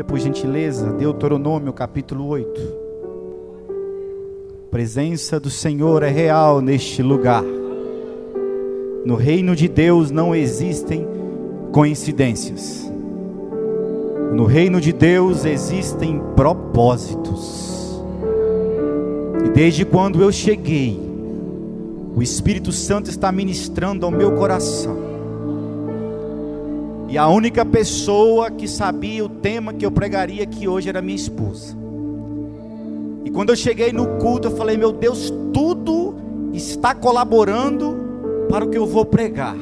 Por gentileza, Deuteronômio capítulo 8. A presença do Senhor é real neste lugar. No reino de Deus não existem coincidências. No reino de Deus existem propósitos. E desde quando eu cheguei, o Espírito Santo está ministrando ao meu coração. E a única pessoa que sabia o tema que eu pregaria aqui hoje era minha esposa. E quando eu cheguei no culto, eu falei: meu Deus, tudo está colaborando para o que eu vou pregar.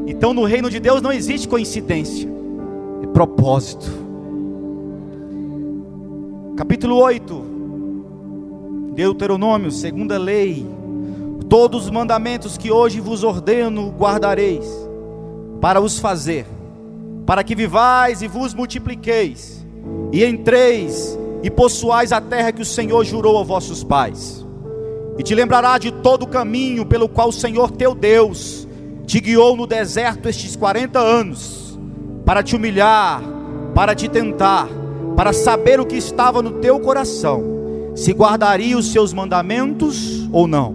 Então no reino de Deus não existe coincidência, é propósito. Capítulo 8, Deuteronômio, segunda lei: todos os mandamentos que hoje vos ordeno guardareis, para os fazer, para que vivais e vos multipliqueis, e entreis e possuais a terra que o Senhor jurou a vossos pais. E te lembrará de todo o caminho pelo qual o Senhor teu Deus te guiou no deserto estes 40 anos, para te humilhar, para te tentar, para saber o que estava no teu coração, se guardaria os seus mandamentos ou não.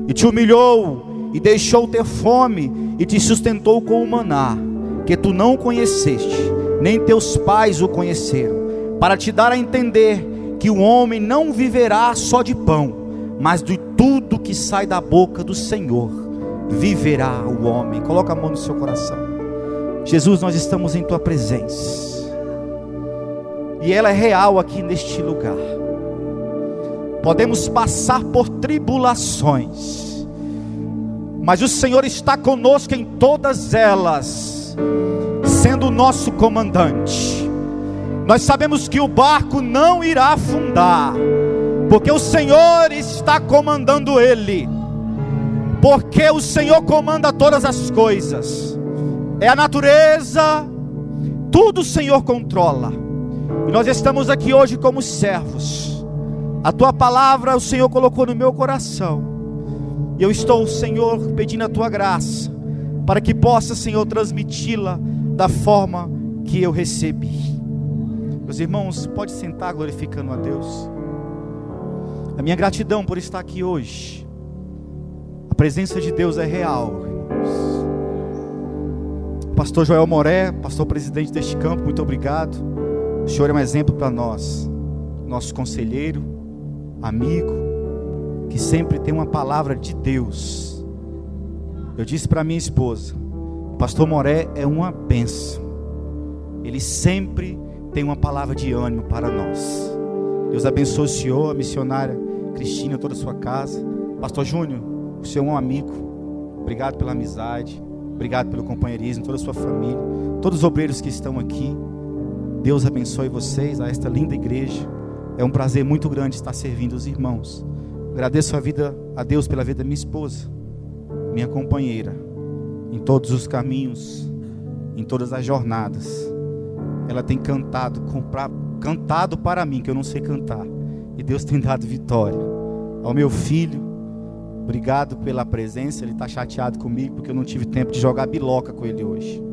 E te humilhou e deixou ter fome, e te sustentou com o maná, que tu não conheceste, nem teus pais o conheceram, para te dar a entender que o homem não viverá só de pão, mas de tudo que sai da boca do Senhor viverá o homem. Coloca a mão no seu coração. Jesus, nós estamos em tua presença, e ela é real aqui neste lugar. Podemos passar por tribulações, mas o Senhor está conosco em todas elas, sendo o nosso comandante. Nós sabemos que o barco não irá afundar, porque o Senhor está comandando ele, porque o Senhor comanda todas as coisas, é a natureza, tudo o Senhor controla. E nós estamos aqui hoje como servos. A tua palavra o Senhor colocou no meu coração, e eu estou, Senhor, pedindo a tua graça, para que possa, Senhor, transmiti-la da forma que eu recebi. Meus irmãos, pode sentar glorificando a Deus. A minha gratidão por estar aqui hoje. A presença de Deus é real, irmãos. Pastor Joel Moré, pastor presidente deste campo, muito obrigado. O Senhor é um exemplo para nós, nosso conselheiro, amigo, que sempre tem uma palavra de Deus. Eu disse para minha esposa: o pastor Moré é uma bênção. Ele sempre tem uma palavra de ânimo para nós. Deus abençoe o senhor, a missionária Cristina, toda a sua casa. Pastor Júnior, o senhor é um amigo. Obrigado pela amizade, obrigado pelo companheirismo, toda a sua família, todos os obreiros que estão aqui. Deus abençoe vocês, a esta linda igreja. É um prazer muito grande estar servindo os irmãos. Agradeço a Deus pela vida da minha esposa, minha companheira, em todos os caminhos, em todas as jornadas. Ela tem cantado para mim, que eu não sei cantar, e Deus tem dado vitória. Ao meu filho, obrigado pela presença. Ele está chateado comigo, porque eu não tive tempo de jogar biloca com ele hoje.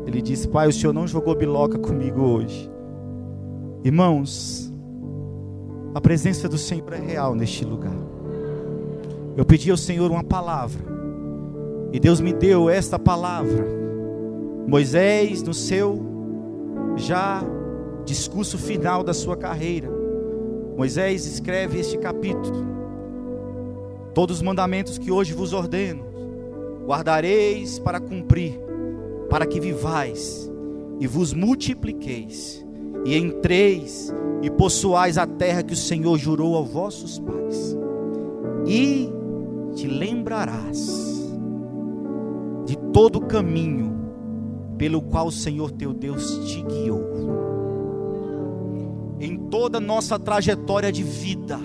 Ele disse: pai, o senhor não jogou biloca comigo hoje. Irmãos, a presença do Senhor é real neste lugar. Eu pedi ao Senhor uma palavra, e Deus me deu esta palavra. Moisés, no seu já discurso final da sua carreira, Moisés escreve este capítulo: todos os mandamentos que hoje vos ordeno, guardareis para cumprir, para que vivais e vos multipliqueis, e entreis e possuais a terra que o Senhor jurou aos vossos pais. E te lembrarás de todo o caminho pelo qual o Senhor teu Deus te guiou. Em toda a nossa trajetória de vida,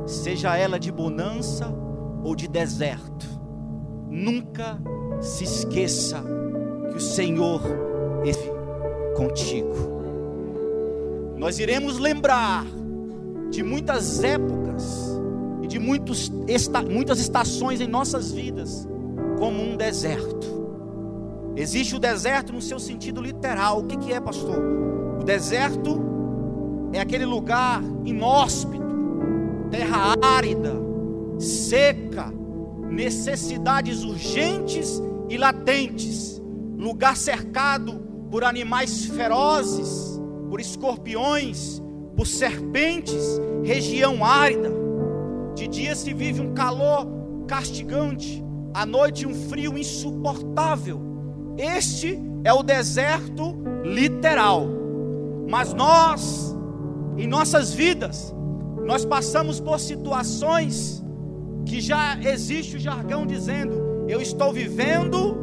seja ela de bonança ou de deserto, nunca se esqueça que o Senhor esteve contigo. Nós iremos lembrar de muitas épocas e de muitas estações em nossas vidas como um deserto. Existe o deserto no seu sentido literal. O que é, pastor? O deserto é aquele lugar inóspito, terra árida, seca, necessidades urgentes e latentes, lugar cercado por animais ferozes, por escorpiões, por serpentes, região árida. De dia se vive um calor castigante, à noite um frio insuportável. Este é o deserto literal. Mas nós, em nossas vidas, nós passamos por situações que já existe o jargão dizendo: eu estou vivendo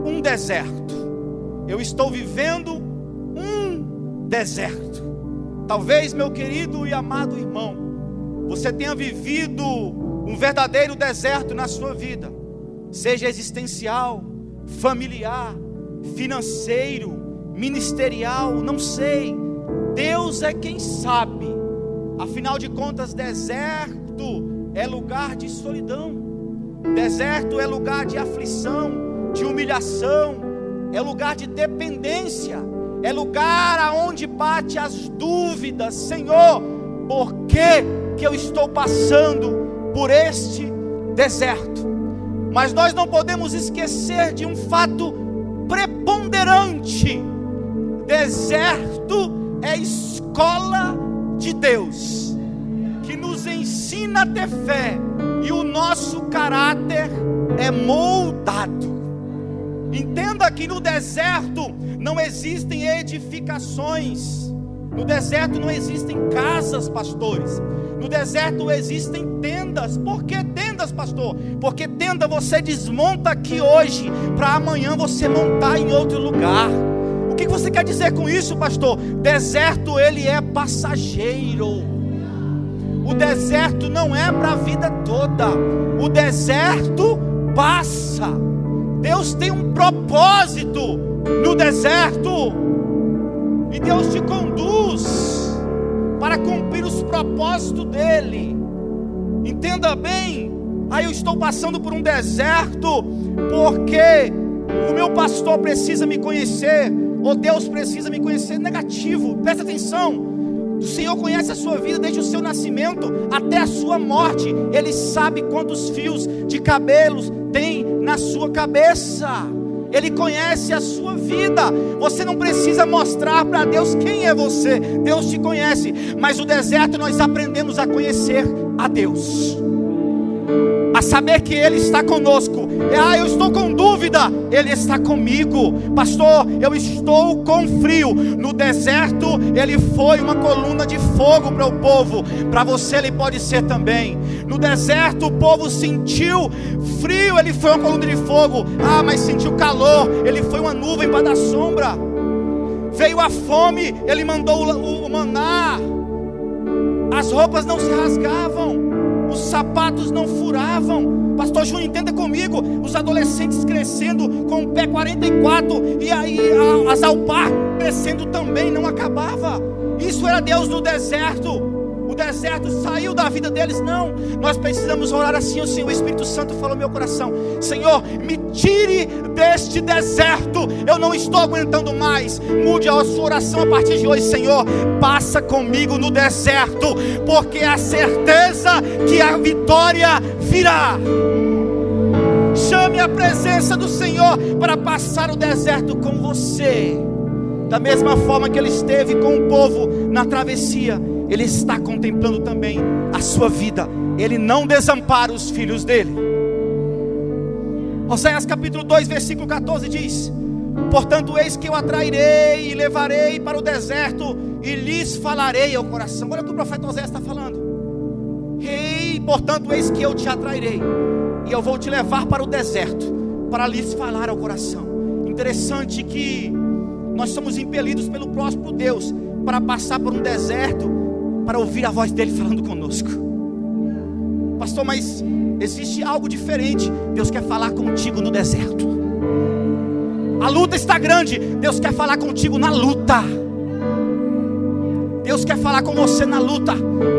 um deserto. Eu estou vivendo um deserto. Talvez, meu querido e amado irmão, você tenha vivido um verdadeiro deserto na sua vida, seja existencial, familiar, financeiro, ministerial, não sei. Deus é quem sabe. Afinal de contas, deserto é lugar de solidão, deserto é lugar de aflição, de humilhação, é lugar de dependência, é lugar aonde bate as dúvidas: Senhor, por que eu estou passando por este deserto? Mas nós não podemos esquecer de um fato preponderante: deserto é escola de Deus, que nos ensina a ter fé, e o nosso caráter é moldado. Entenda que no deserto não existem edificações, no deserto não existem casas, pastores. No deserto existem tendas. Por que tendas, pastor? Porque tenda você desmonta aqui hoje, para amanhã você montar em outro lugar. O que você quer dizer com isso, pastor? Deserto, ele é passageiro. O deserto não é para a vida toda. O deserto passa. Deus tem um propósito no deserto, e Deus te conduz para cumprir os propósitos dele. Entenda bem: eu estou passando por um deserto porque o meu pastor precisa me conhecer, ou Deus precisa me conhecer. Negativo, presta atenção. O Senhor conhece a sua vida desde o seu nascimento até a sua morte. Ele sabe quantos fios de cabelos tem na sua cabeça. Ele conhece a sua vida. Você não precisa mostrar para Deus quem é você. Deus te conhece. Mas no deserto nós aprendemos a conhecer a Deus, a saber que Ele está conosco. Eu estou com dúvida, Ele está comigo. Pastor, eu estou com frio. No deserto Ele foi uma coluna de fogo para o povo. Para você Ele pode ser também. No deserto o povo sentiu frio, Ele foi uma coluna de fogo. Mas sentiu calor, Ele foi uma nuvem para dar sombra. Veio a fome, Ele mandou o maná. As roupas não se rasgavam, os sapatos não furavam. Pastor Júnior, entenda comigo: os adolescentes crescendo com o pé 44, e aí as alparcas crescendo também, não acabava. Isso era Deus no deserto. O deserto saiu da vida deles? Não. Nós precisamos orar assim: o Senhor, o Espírito Santo falou no meu coração: Senhor, me tire deste deserto, eu não estou aguentando mais. Mude a sua oração a partir de hoje: Senhor, passa comigo no deserto, porque a certeza que a vitória virá. Chame a presença do Senhor para passar o deserto com você. Da mesma forma que Ele esteve com o povo na travessia, Ele está contemplando também a sua vida. Ele não desampara os filhos dele. Oséias capítulo 2 versículo 14 diz: portanto eis que eu atrairei e levarei para o deserto, e lhes falarei ao coração. Olha o que o profeta Oséias está falando. Portanto eis que eu te atrairei, e eu vou te levar para o deserto, para lhes falar ao coração. Interessante que nós somos impelidos pelo próprio Deus para passar por um deserto, para ouvir a voz dele falando conosco. Pastor, mas existe algo diferente. Deus quer falar contigo no deserto. A luta está grande, Deus quer falar contigo na luta. Deus quer falar com você na luta.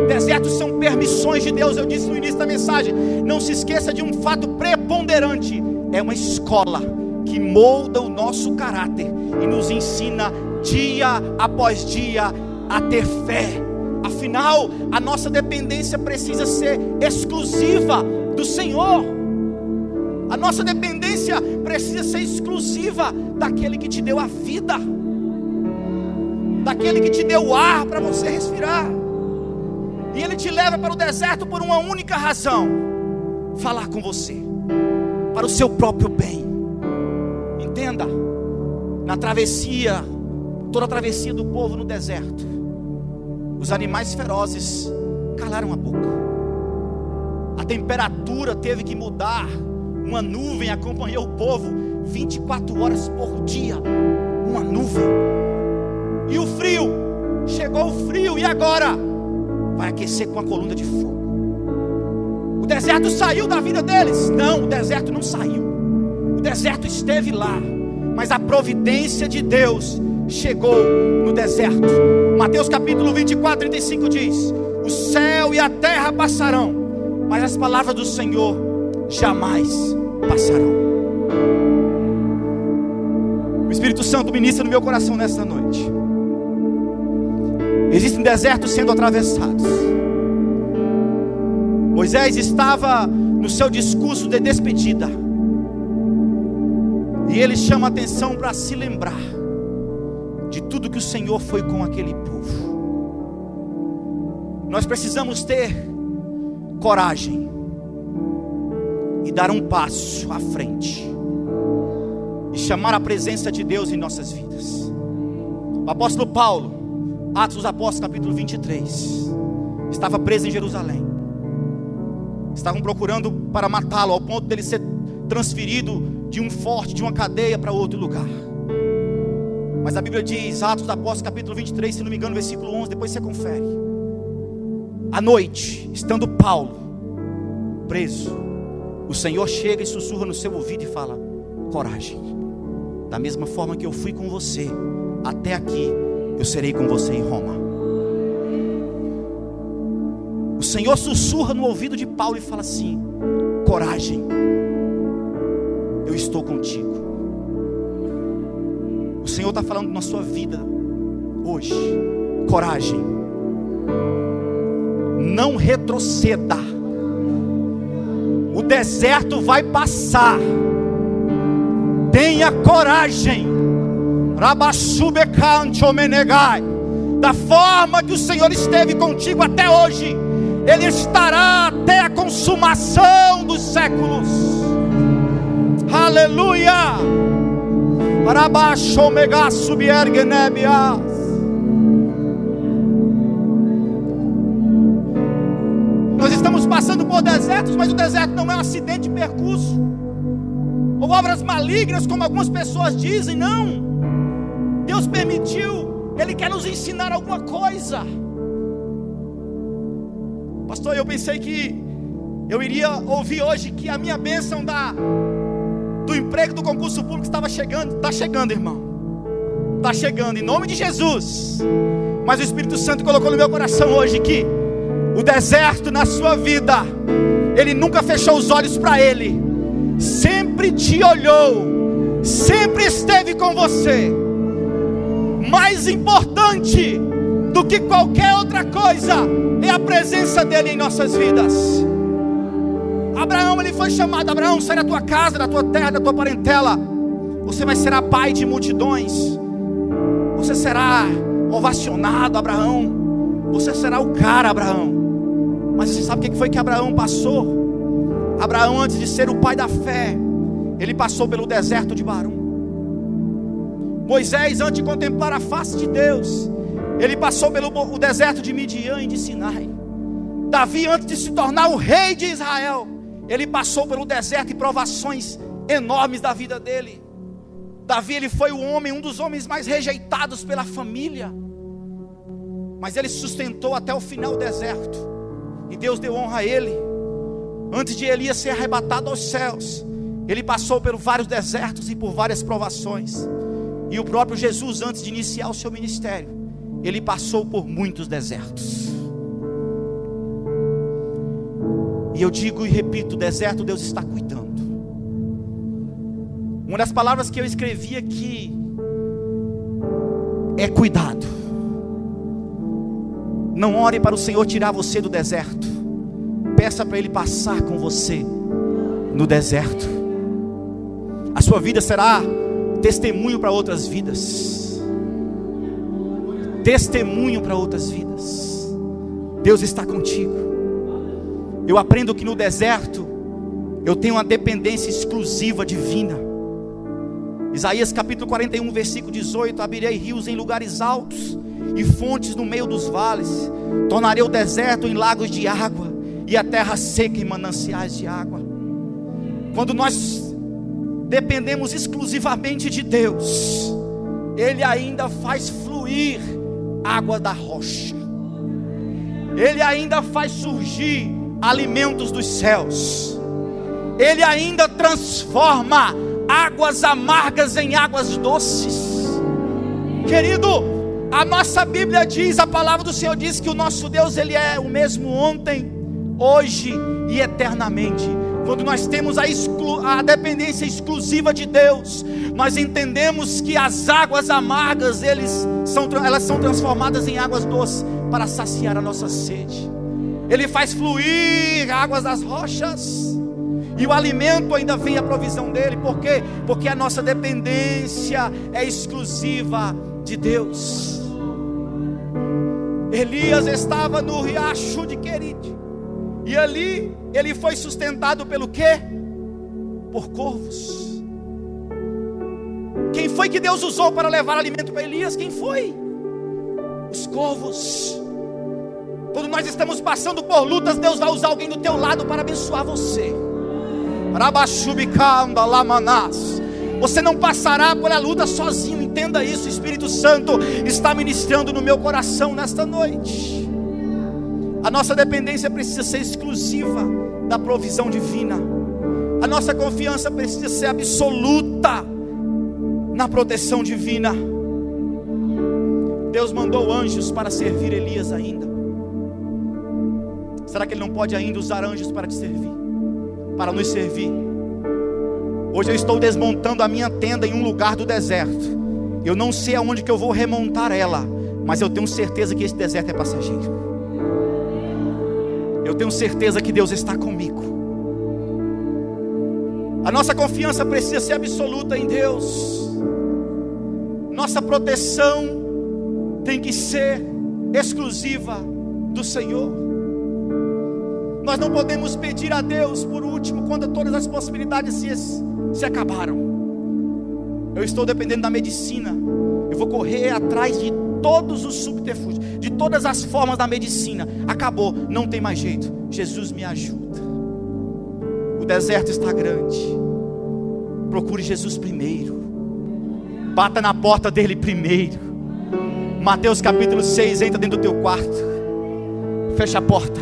Desertos são permissões de Deus. Eu disse no início da mensagem: não se esqueça de um fato preponderante: é uma escola que molda o nosso caráter e nos ensina dia após dia a ter fé. Afinal, a nossa dependência precisa ser exclusiva do Senhor. A nossa dependência precisa ser exclusiva daquele que te deu a vida, daquele que te deu o ar para você respirar. E Ele te leva para o deserto por uma única razão: falar com você, para o seu próprio bem. Entenda, na travessia, toda a travessia do povo no deserto, os animais ferozes calaram a boca. A temperatura teve que mudar. Uma nuvem acompanhou o povo 24 horas por dia. Uma nuvem. E o frio, chegou o frio, e agora? Vai aquecer com a coluna de fogo. O deserto saiu da vida deles? Não, o deserto não saiu. O deserto esteve lá, mas a providência de Deus chegou no deserto. Mateus capítulo 24, 35 diz: o céu e a terra passarão, mas as palavras do Senhor jamais passarão. O Espírito Santo ministra no meu coração nesta noite. Existem desertos sendo atravessados. Moisés estava no seu discurso de despedida, e ele chama a atenção para se lembrar de tudo que o Senhor foi com aquele povo. Nós precisamos ter coragem e dar um passo à frente e chamar a presença de Deus em nossas vidas. O apóstolo Paulo, Atos dos Apóstolos capítulo 23, estava preso em Jerusalém. Estavam procurando para matá-lo, ao ponto dele ser transferido de um forte, de uma cadeia para outro lugar. Mas a Bíblia diz, Atos dos Apóstolos capítulo 23, se não me engano, versículo 11, depois você confere. À noite, estando Paulo preso, o Senhor chega e sussurra no seu ouvido e fala: coragem, da mesma forma que eu fui com você até aqui, eu serei com você em Roma. O Senhor sussurra no ouvido de Paulo e fala assim: coragem, eu estou contigo. O Senhor está falando na sua vida hoje: coragem, não retroceda. O deserto vai passar. Tenha coragem. Da forma que o Senhor esteve contigo até hoje, Ele estará até a consumação dos séculos. Aleluia. Nós estamos passando por desertos, mas o deserto não é um acidente de percurso ou obras malignas, como algumas pessoas dizem. Não. Deus permitiu, Ele quer nos ensinar alguma coisa. Pastor, eu pensei que eu iria ouvir hoje que a minha bênção do emprego do concurso público estava chegando. Está chegando, irmão. Está chegando, em nome de Jesus. Mas o Espírito Santo colocou no meu coração hoje que o deserto na sua vida, Ele nunca fechou os olhos para ele. Sempre te olhou, sempre esteve com você. Mais importante do que qualquer outra coisa é a presença dele em nossas vidas. Abraão, ele foi chamado: Abraão, sai da tua casa, da tua terra, da tua parentela. Você vai ser pai de multidões. Você será ovacionado, Abraão. Você será o cara, Abraão. Mas você sabe o que foi que Abraão passou? Abraão, antes de ser o pai da fé, ele passou pelo deserto de Barum. Moisés, antes de contemplar a face de Deus, ele passou pelo deserto de Midian e de Sinai. Davi, antes de se tornar o rei de Israel, ele passou pelo deserto e provações enormes da vida dele. Davi, ele foi um dos homens mais rejeitados pela família, mas ele sustentou até o final o deserto, e Deus deu honra a ele. Antes de Elias ser arrebatado aos céus, ele passou por vários desertos e por várias provações. E o próprio Jesus, antes de iniciar o seu ministério, ele passou por muitos desertos. E eu digo e repito: o deserto Deus está cuidando. Uma das palavras que eu escrevi aqui é cuidado. Não ore para o Senhor tirar você do deserto. Peça para Ele passar com você no deserto. A sua vida será testemunho para outras vidas. Testemunho para outras vidas. Deus está contigo. Eu aprendo que no deserto eu tenho uma dependência exclusiva divina. Isaías capítulo 41, versículo 18: abrirei rios em lugares altos e fontes no meio dos vales. Tornarei o deserto em lagos de água e a terra seca em mananciais de água. Quando nós dependemos exclusivamente de Deus, Ele ainda faz fluir água da rocha. Ele ainda faz surgir alimentos dos céus. Ele ainda transforma águas amargas em águas doces. Querido, a nossa Bíblia diz, a palavra do Senhor diz que o nosso Deus, Ele é o mesmo ontem, hoje e eternamente. Quando nós temos a dependência exclusiva de Deus, nós entendemos que as águas amargas, elas são transformadas em águas doces para saciar a nossa sede. Ele faz fluir águas das rochas, e o alimento ainda vem a provisão dele. Por quê? Porque a nossa dependência é exclusiva de Deus. Elias estava no riacho de Querite, e ali ele foi sustentado pelo quê? Por corvos. Quem foi que Deus usou para levar alimento para Elias? Quem foi? Os corvos. Quando nós estamos passando por lutas, Deus vai usar alguém do teu lado para abençoar você. Você não passará por a luta sozinho, entenda isso. O Espírito Santo está ministrando no meu coração nesta noite. A nossa dependência precisa ser exclusiva da provisão divina. A nossa confiança precisa ser absoluta na proteção divina. Deus mandou anjos para servir Elias ainda. Será que Ele não pode ainda usar anjos para te servir? Para nos servir? Hoje eu estou desmontando a minha tenda em um lugar do deserto. Eu não sei aonde que eu vou remontar ela, mas eu tenho certeza que esse deserto é passageiro. Eu tenho certeza que Deus está comigo. A nossa confiança precisa ser absoluta em Deus. Nossa proteção tem que ser exclusiva do Senhor. Nós não podemos pedir a Deus por último, quando todas as possibilidades se acabaram. Eu estou dependendo da medicina, eu vou correr atrás de todos os subterfúgios, de todas as formas da medicina. Acabou, não tem mais jeito. Jesus me ajuda. O deserto está grande. Procure Jesus primeiro. Bata na porta dele primeiro. Mateus capítulo 6, entra dentro do teu quarto, fecha a porta,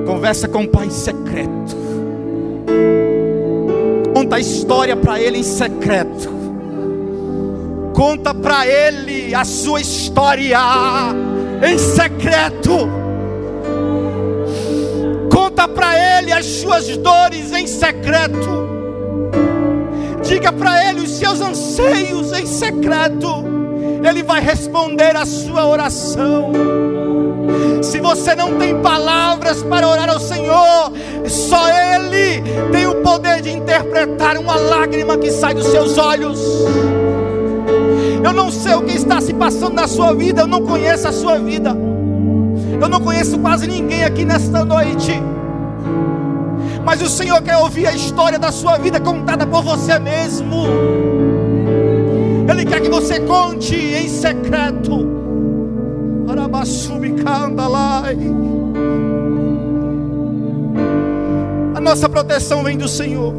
conversa com o Pai em secreto, conta a história para Ele em secreto, conta para Ele a sua história em secreto, conta para Ele as suas dores em secreto, diga para Ele os seus anseios em secreto. Ele vai responder a sua oração. Se você não tem palavras para orar ao Senhor, só Ele tem o poder de interpretar uma lágrima que sai dos seus olhos. Eu não sei o que está se passando na sua vida, eu não conheço a sua vida, eu não conheço quase ninguém aqui nesta noite, mas o Senhor quer ouvir a história da sua vida contada por você mesmo. Ele quer que você conte em secreto. A nossa proteção vem do Senhor.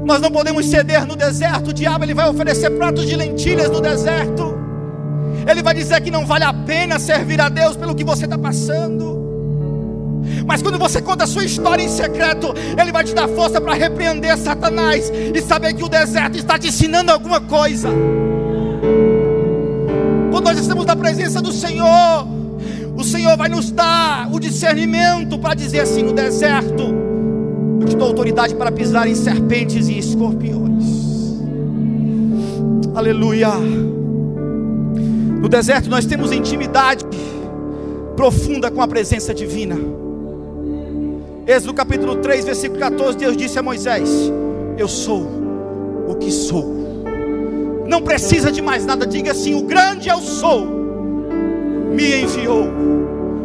Nós não podemos ceder no deserto. O diabo, ele vai oferecer pratos de lentilhas no deserto. Ele vai dizer que não vale a pena servir a Deus pelo que você está passando. Mas quando você conta a sua história em secreto, Ele vai te dar força para repreender Satanás e saber que o deserto está te ensinando alguma coisa. Quando nós estamos na presença do Senhor, o Senhor vai nos dar o discernimento para dizer assim: no deserto eu te dou autoridade para pisar em serpentes e escorpiões. Aleluia. No deserto nós temos intimidade profunda com a presença divina. Êxodo capítulo 3, versículo 14, Deus disse a Moisés: eu sou o que sou. Não precisa de mais nada, diga assim: o grande eu sou me enviou.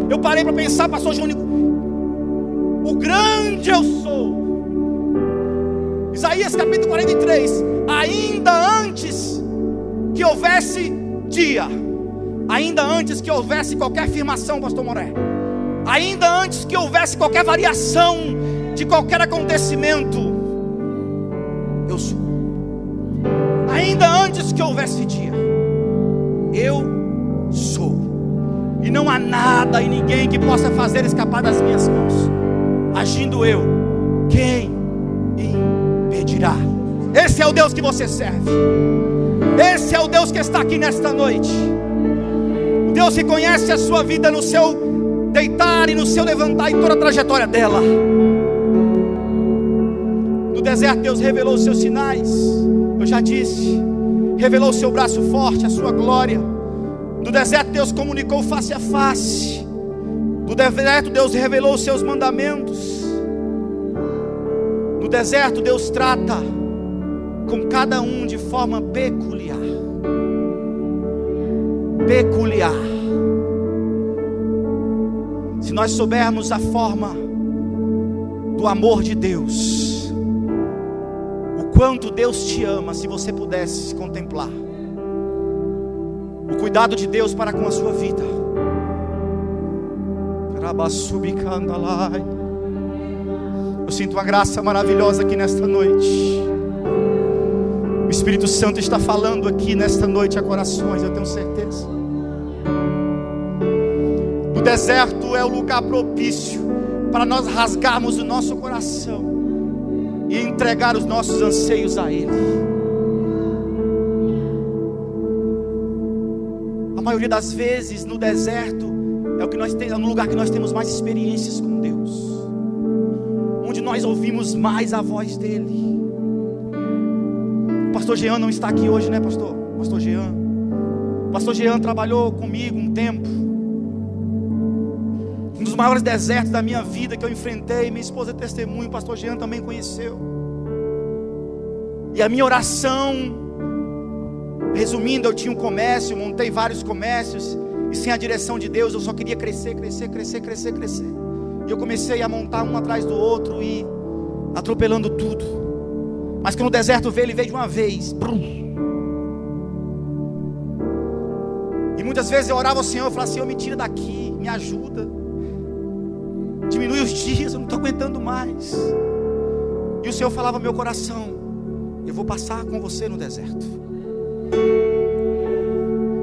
Eu parei para pensar, pastor Júnior, o grande eu sou. Isaías capítulo 43, ainda antes que houvesse dia, ainda antes que houvesse qualquer afirmação, pastor Moré, ainda antes que houvesse qualquer variação de qualquer acontecimento, eu sou. Ainda antes que houvesse dia, eu sou. E não há nada e ninguém que possa fazer escapar das minhas mãos. Agindo eu, quem impedirá? Esse é o Deus que você serve. Esse é o Deus que está aqui nesta noite. O Deus que conhece a sua vida no seu deitar e no seu levantar, e toda a trajetória dela. No deserto Deus revelou os seus sinais, eu já disse. Revelou o seu braço forte, a sua glória. No deserto Deus comunicou face a face. No deserto Deus revelou os seus mandamentos. No deserto Deus trata com cada um de forma peculiar. Peculiar. Se nós soubermos a forma do amor de Deus, o quanto Deus te ama, se você pudesse contemplar o cuidado de Deus para com a sua vida. Eu sinto uma graça maravilhosa aqui nesta noite. O Espírito Santo está falando aqui nesta noite a corações, eu tenho certeza. O deserto é o lugar propício para nós rasgarmos o nosso coração e entregar os nossos anseios a Ele. A maioria das vezes no deserto é no lugar que nós temos mais experiências com Deus, onde nós ouvimos mais a voz dEle. O pastor Jean não está aqui hoje, né, pastor? Pastor Jean. O pastor Jean trabalhou comigo um tempo. Um dos maiores desertos da minha vida que eu enfrentei, minha esposa é testemunho, o pastor Jean também conheceu. E a minha oração, resumindo, eu tinha um comércio, montei vários comércios, e sem a direção de Deus eu só queria crescer. E eu comecei a montar um atrás do outro e atropelando tudo. Mas quando o deserto veio, ele veio de uma vez. E muitas vezes eu orava ao Senhor, eu falava: Senhor, me tira daqui, me ajuda, diminui os dias, eu não estou aguentando mais. E o Senhor falava ao meu coração: eu vou passar com você no deserto.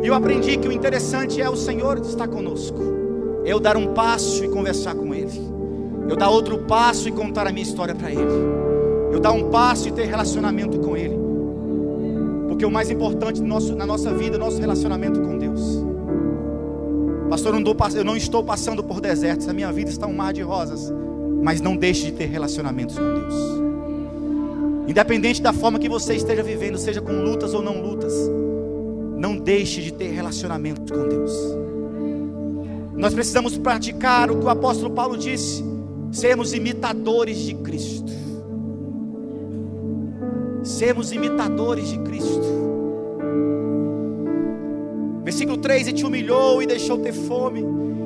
E eu aprendi que o interessante é o Senhor estar conosco. Eu dar um passo e conversar com Ele. Eu dar outro passo e contar a minha história para Ele. Eu dar um passo e ter relacionamento com Ele. Porque o mais importante na nossa vida é o nosso relacionamento com Deus. Pastor, eu não estou passando por desertos, a minha vida está um mar de rosas. Mas não deixe de ter relacionamentos com Deus. Independente da forma que você esteja vivendo, seja com lutas ou não lutas, não deixe de ter relacionamento com Deus. Nós precisamos praticar o que o apóstolo Paulo disse: sermos imitadores de Cristo. Sermos imitadores de Cristo. Versículo 3: e te humilhou e deixou ter fome,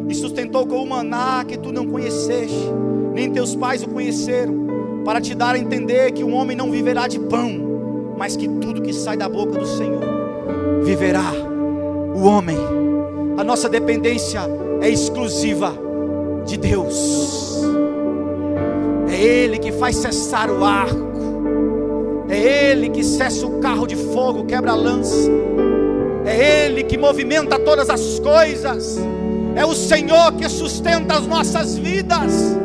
e sustentou com o maná que tu não conheceste, nem teus pais o conheceram, para te dar a entender que o homem não viverá de pão, mas que tudo que sai da boca do Senhor viverá o homem. A nossa dependência é exclusiva de Deus. É Ele que faz cessar o arco, é Ele que cessa o carro de fogo, quebra a lança, é Ele que movimenta todas as coisas, é o Senhor que sustenta as nossas vidas,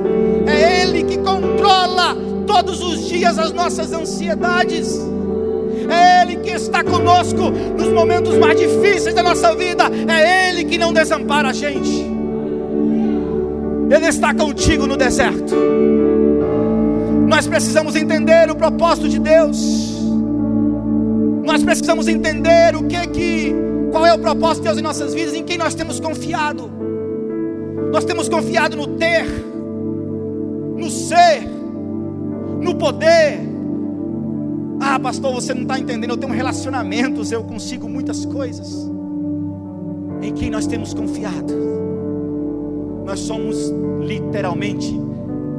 é Ele que controla todos os dias as nossas ansiedades, é Ele que está conosco nos momentos mais difíceis da nossa vida, é Ele que não desampara a gente. Ele está contigo no deserto. Nós precisamos entender o propósito de Deus. Nós precisamos entender qual é o propósito de Deus em nossas vidas, em quem nós temos confiado. Nós temos confiado no ter, no ser, no poder. Ah, pastor, você não está entendendo. Eu tenho relacionamentos, eu consigo muitas coisas. Em quem nós temos confiado? Nós somos literalmente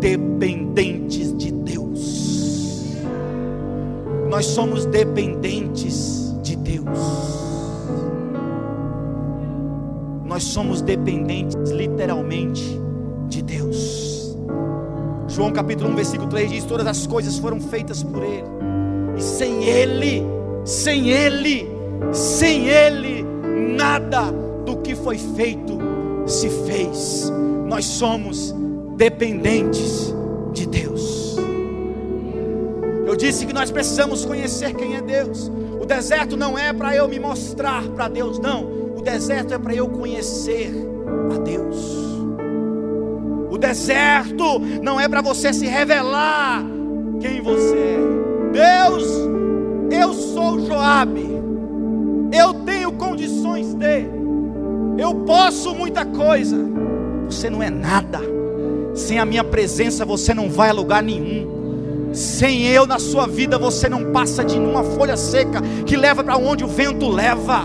dependentes de Deus. Nós somos dependentes de Deus. Nós somos dependentes literalmente de Deus. João capítulo 1 versículo 3 diz: todas as coisas foram feitas por Ele, e sem Ele, nada do que foi feito se fez. Nós somos dependentes de Deus. Eu disse que nós precisamos conhecer quem é Deus. O deserto não é para eu me mostrar para Deus, não. O deserto é para eu conhecer a Deus. O deserto não é para você se revelar quem você é. Deus, eu sou Joabe, eu tenho condições eu posso muita coisa. Você não é nada. Sem a minha presença você não vai a lugar nenhum. Sem eu na sua vida você não passa de uma folha seca que leva para onde o vento leva.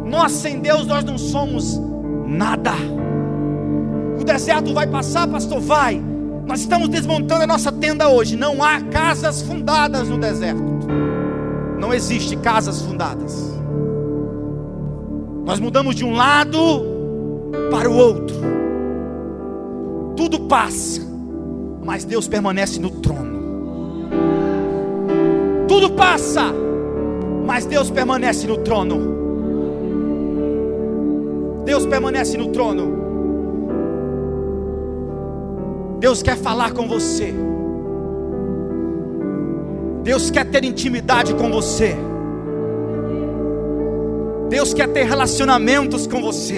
Nós sem Deus nós não somos nada. O deserto vai passar, pastor? Vai. Nós estamos desmontando a nossa tenda hoje. Não há casas fundadas no deserto. Não existe casas fundadas. Nós mudamos de um lado para o outro. Tudo passa, mas Deus permanece no trono. Tudo passa, mas Deus permanece no trono. Deus permanece no trono. Deus quer falar com você. Deus quer ter intimidade com você. Deus quer ter relacionamentos com você.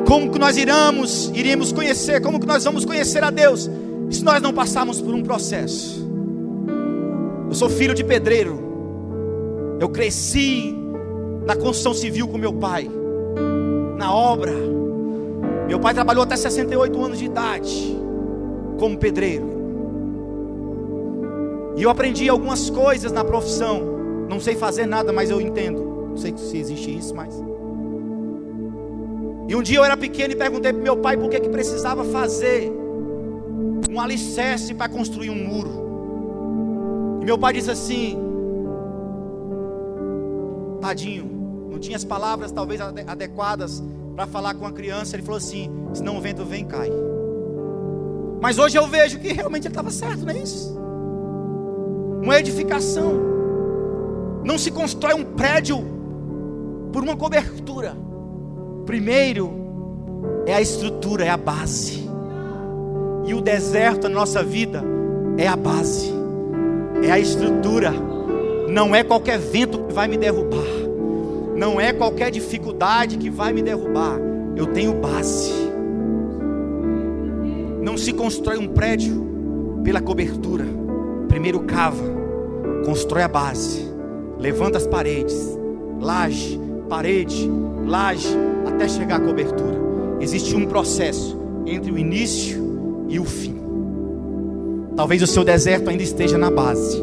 Como que nós iríamos conhecer? Como que nós vamos conhecer a Deus se nós não passarmos por um processo? Eu sou filho de pedreiro. Eu cresci na construção civil com meu pai, na obra. Meu pai trabalhou até 68 anos de idade como pedreiro. E eu aprendi algumas coisas na profissão. Não sei fazer nada, mas eu entendo. Não sei se existe isso, mas... E um dia eu era pequeno e perguntei para meu pai por que precisava fazer um alicerce para construir um muro. E meu pai disse assim: tadinho, não tinha as palavras talvez adequadas para falar com a criança. Ele falou assim: senão o vento vem e cai. Mas hoje eu vejo que realmente ele estava certo, não é isso? Uma edificação não se constrói um prédio por uma cobertura. Primeiro é a estrutura, é a base. E o deserto na nossa vida é a base, é a estrutura. Não é qualquer vento que vai me derrubar. Não é qualquer dificuldade que vai me derrubar. Eu tenho base. Não se constrói um prédio pela cobertura. Primeiro cava, constrói a base, levanta as paredes, laje, parede, laje, até chegar à cobertura. Existe um processo entre o início e o fim. Talvez o seu deserto ainda esteja na base,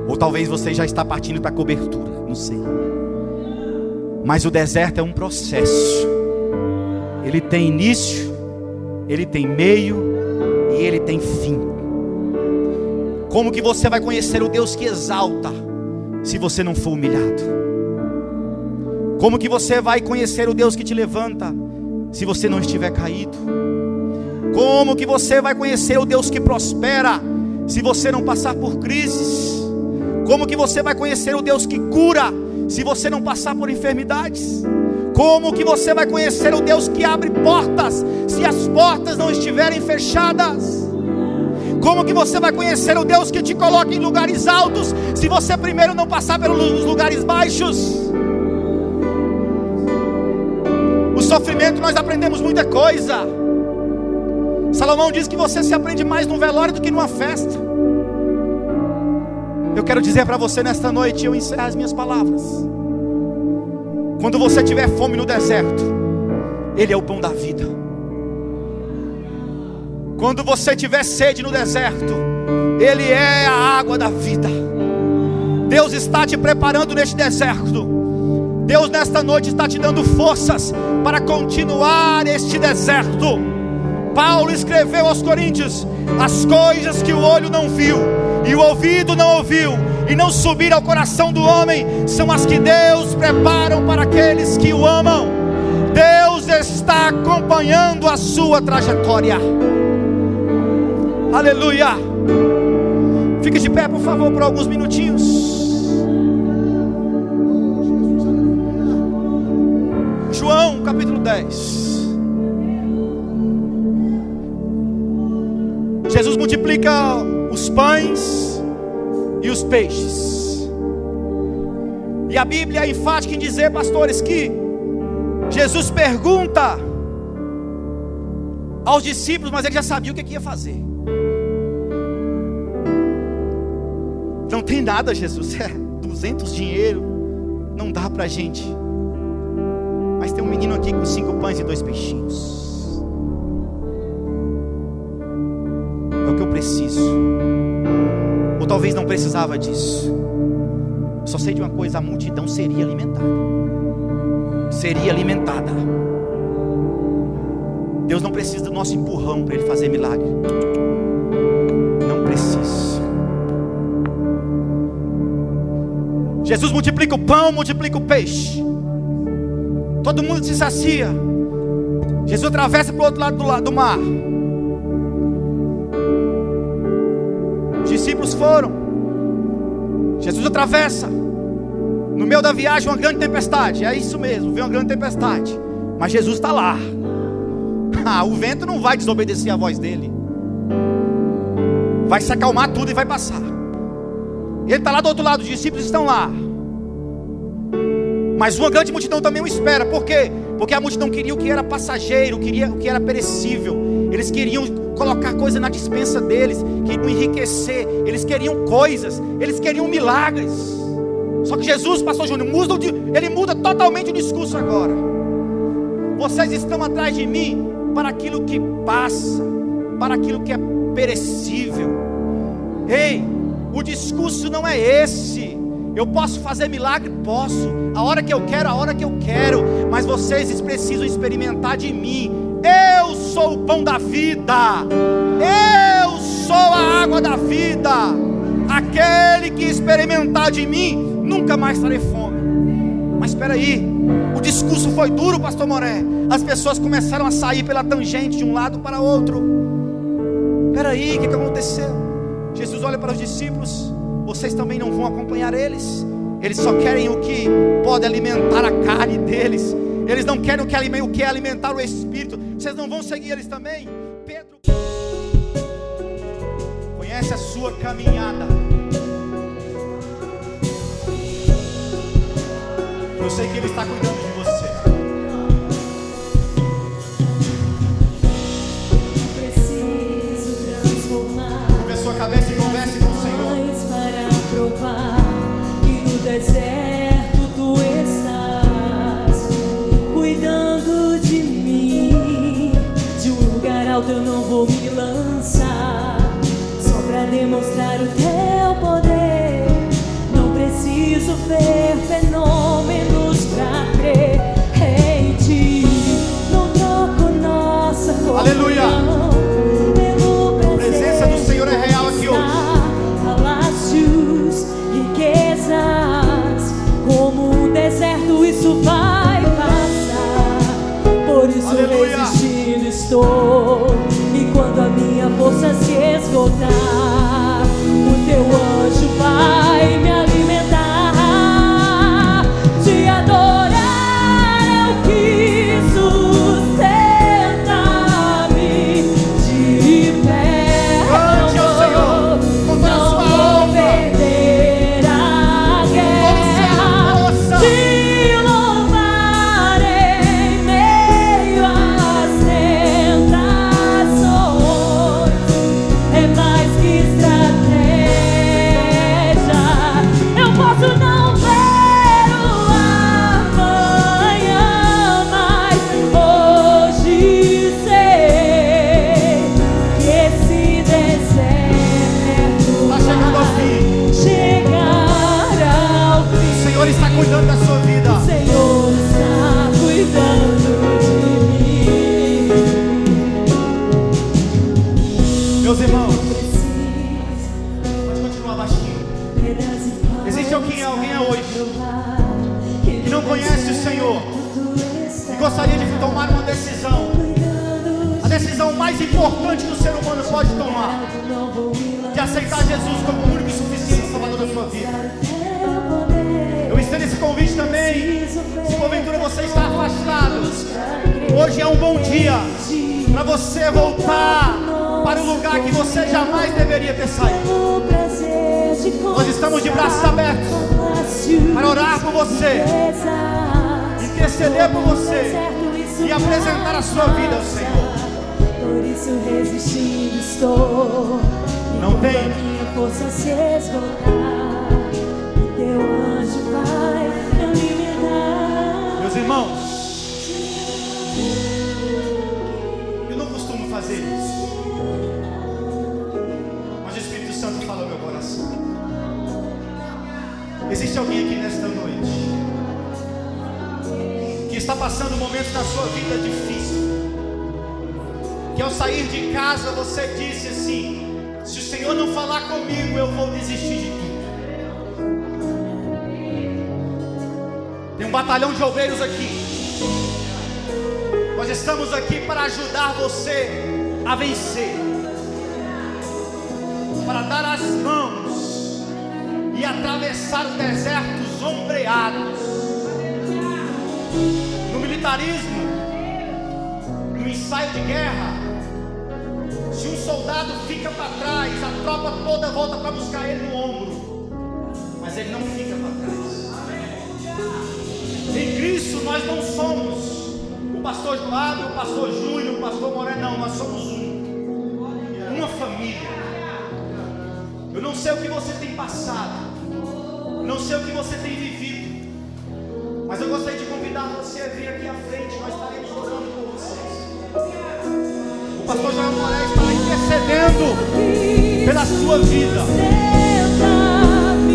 ou talvez você já está partindo para a cobertura, não sei. Mas o deserto é um processo. Ele tem início, ele tem meio e ele tem fim. Como que você vai conhecer o Deus que exalta se você não for humilhado? Como que você vai conhecer o Deus que te levanta se você não estiver caído? Como que você vai conhecer o Deus que prospera se você não passar por crises? Como que você vai conhecer o Deus que cura se você não passar por enfermidades? Como que você vai conhecer o Deus que abre portas se as portas não estiverem fechadas? Como que você vai conhecer o Deus que te coloca em lugares altos se você primeiro não passar pelos lugares baixos? O sofrimento nós aprendemos muita coisa. Salomão diz que você se aprende mais num velório do que numa festa. Eu quero dizer para você nesta noite, eu encerro as minhas palavras. Quando você tiver fome no deserto, Ele é o pão da vida. Quando você tiver sede no deserto, Ele é a água da vida. Deus está te preparando neste deserto. Deus nesta noite está te dando forças para continuar este deserto. Paulo escreveu aos Coríntios: as coisas que o olho não viu e o ouvido não ouviu e não subiram ao coração do homem, são as que Deus preparam para aqueles que o amam. Deus está acompanhando a sua trajetória. Aleluia. Fique de pé, por favor, por alguns minutinhos. João capítulo 10. Jesus multiplica os pães e os peixes. E a Bíblia é enfática em dizer, pastores, que Jesus pergunta aos discípulos, mas ele já sabia o que ia fazer. Não tem nada, Jesus, 200 dinheiro, não dá pra gente. Mas tem um menino aqui com 5 pães e 2 peixinhos. É o que eu preciso. Ou talvez não precisava disso. Só sei de uma coisa: a multidão seria alimentada. Seria alimentada. Deus não precisa do nosso empurrão para Ele fazer milagre. Não precisa. Jesus multiplica o pão, multiplica o peixe. Todo mundo se sacia. Jesus atravessa para o outro lado do mar. Os discípulos foram. Jesus atravessa. No meio da viagem, uma grande tempestade. É isso mesmo, veio uma grande tempestade. Mas Jesus está lá. O vento não vai desobedecer a voz dele. Vai se acalmar tudo e vai passar. Ele está lá do outro lado, os discípulos estão lá. Mas uma grande multidão também o espera. Por quê? Porque a multidão queria o que era passageiro, queria o que era perecível. Eles queriam colocar coisa na despensa deles, queriam enriquecer, eles queriam coisas, eles queriam milagres. Só que Jesus, pastor Júnior, ele muda totalmente o discurso agora. Vocês estão atrás de mim para aquilo que passa, para aquilo que é perecível. Ei, o discurso não é esse. Eu posso fazer milagre? Posso. A hora que eu quero, a hora que eu quero. Mas vocês precisam experimentar de mim. Eu sou o pão da vida. Eu sou a água da vida. Aquele que experimentar de mim, nunca mais terei fome. Mas espera aí, o discurso foi duro, pastor Moré. As pessoas começaram a sair pela tangente de um lado para outro. Espera aí, o que aconteceu? Jesus olha para os discípulos: vocês também não vão acompanhar eles? Eles só querem o que pode alimentar a carne deles. Eles não querem o que é alimentar o espírito. Vocês não vão seguir eles também? Pedro conhece a sua caminhada. Eu sei que Ele está cuidando de você. Preciso transformar Curva a sua cabeça e converse com o Senhor. para provar que no deserto Tu estás cuidando de mim. De um lugar alto eu não vou me lançar, só para demonstrar o Teu poder. Não preciso ver fenômenos pra crer em Ti. Não troco nossa comunhão. Aleluia. A presença do Senhor é real aqui hoje. Palácios, riquezas, como um deserto isso vai passar. Por isso Aleluia. resistindo estou. E quando a minha força se esgotar, o Teu anjo vai me alimentar. Te adorar é o que sustenta-me de pé. Cante ao Senhor com toda a Não sua vou alma. perder a guerra. Te louvar em meio às tentações. alguém hoje que não conhece o Senhor e gostaria de tomar uma decisão, a decisão mais importante que o ser humano pode tomar, de aceitar Jesus como o único e suficiente Salvador da sua vida. Eu estendo esse convite também. Se porventura você está afastado, hoje é um bom dia para você voltar para o lugar que você jamais deveria ter saído. Nós estamos de braços abertos para orar por você, interceder por você e apresentar a sua vida ao Senhor. Por isso resistindo estou. Não tem minha força se esgotar, o teu anjo vai me alimentar. Meus irmãos, eu não costumo fazer isso, mas o Espírito Santo fala no meu coração. Existe alguém aqui nesta noite que está passando momentos na sua vida difícil, que ao sair de casa você disse assim: se o Senhor não falar comigo, eu vou desistir de tudo. Tem um batalhão de obreiros aqui. Nós estamos aqui para ajudar você a vencer, para dar as mãos e atravessar o deserto ombreados. No militarismo, no ensaio de guerra, se um soldado fica para trás, a tropa toda volta para buscar ele no ombro, mas ele não fica para trás. Em Cristo nós não somos o pastor Joab, o pastor Júnior, o pastor Moreno, não, nós somos uma família. Eu não sei o que você tem passado, não sei o que você tem vivido, mas eu gostaria de convidar você a vir aqui à frente. Nós estaremos orando por vocês. O pastor Joel Moraes está intercedendo pela sua vida.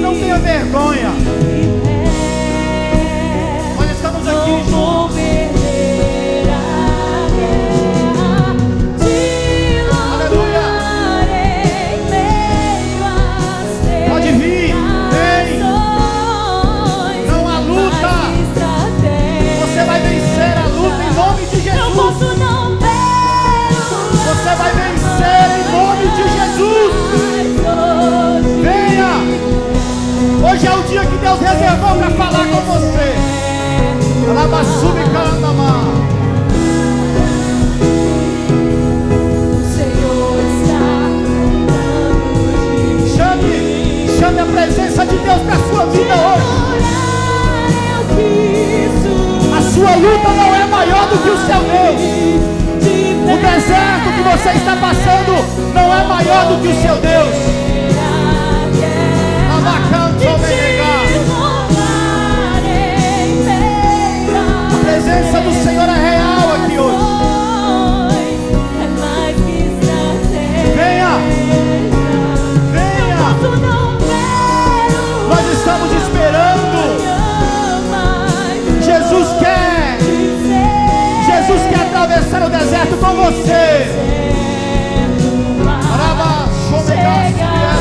Não tenha vergonha. Nós estamos aqui juntos. Aleluia. Pode vir. Vem. Não há luta. Você vai vencer a luta em nome de Jesus. Você vai vencer em nome de Jesus. Venha. Hoje é o dia que Deus reservou para falar com você. Alabaçubi Carandamá. Chame a presença de Deus para a sua vida hoje. A sua luta não é maior do que o seu Deus. O deserto que você está passando não é maior do que o seu Deus. A presença do Senhor é real aqui hoje. Venha. Venha. Nós estamos esperando. Jesus quer atravessar o deserto com você. Chega.